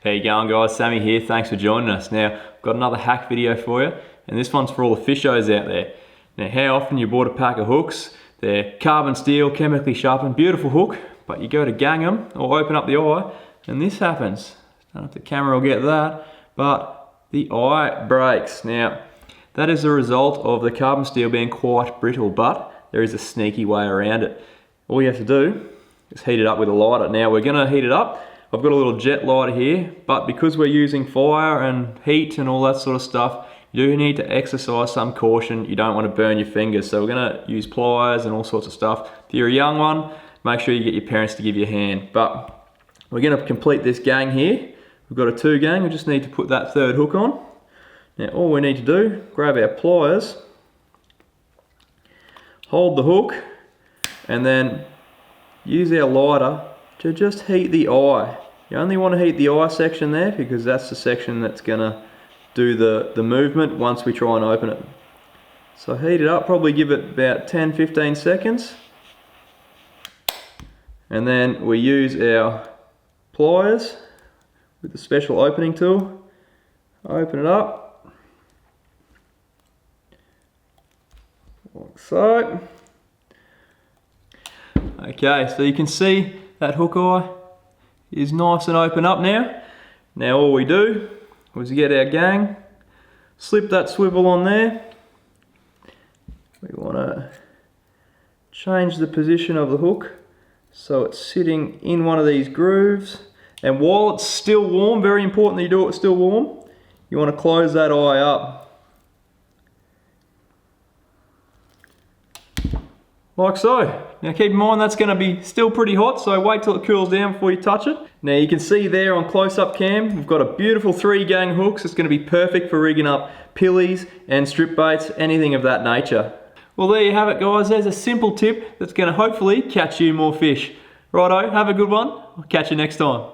How you going, guys? Sammy here, thanks for joining us. Now, I've got another hack video for you, and this one's for all the fishos out there. Now, how often you bought a pack of hooks, they're carbon steel, chemically sharpened, beautiful hook, but you go to gang them or open up the eye, and this happens. I don't know if the camera will get that, but the eye breaks. Now, that is a result of the carbon steel being quite brittle, but there is a sneaky way around it. All you have to do is heat it up with a lighter. Now, we're gonna heat it up. I've got a little jet lighter here, but because we're using fire and heat and all that sort of stuff, you do need to exercise some caution. You don't want to burn your fingers, so we're going to use pliers and all sorts of stuff. If you're a young one, make sure you get your parents to give you a hand. But we're going to complete this gang here. We've got a 2 gang, we just need to put that 3rd hook on. Now all we need to do, grab our pliers, hold the hook, and then use our lighter to just heat the eye. You only want to heat the eye section there because that's the section that's going to do the movement once we try and open it. So heat it up, probably give it about 10-15 seconds. And then we use our pliers with the special opening tool. Open it up. Like so. Okay, so you can see that hook eye is nice and open up now. Now all we do is get our gang, slip that swivel on there. We want to change the position of the hook so it's sitting in one of these grooves. And while it's still warm, very important that you do it still warm, you want to close that eye up. Like so. Now keep in mind that's going to be still pretty hot, so wait till it cools down before you touch it. Now you can see there on close-up cam, we've got a beautiful 3 gang hooks. It's going to be perfect for rigging up pillies and strip baits, anything of that nature. Well, there you have it, guys. There's a simple tip that's going to hopefully catch you more fish. Righto, have a good one. I'll catch you next time.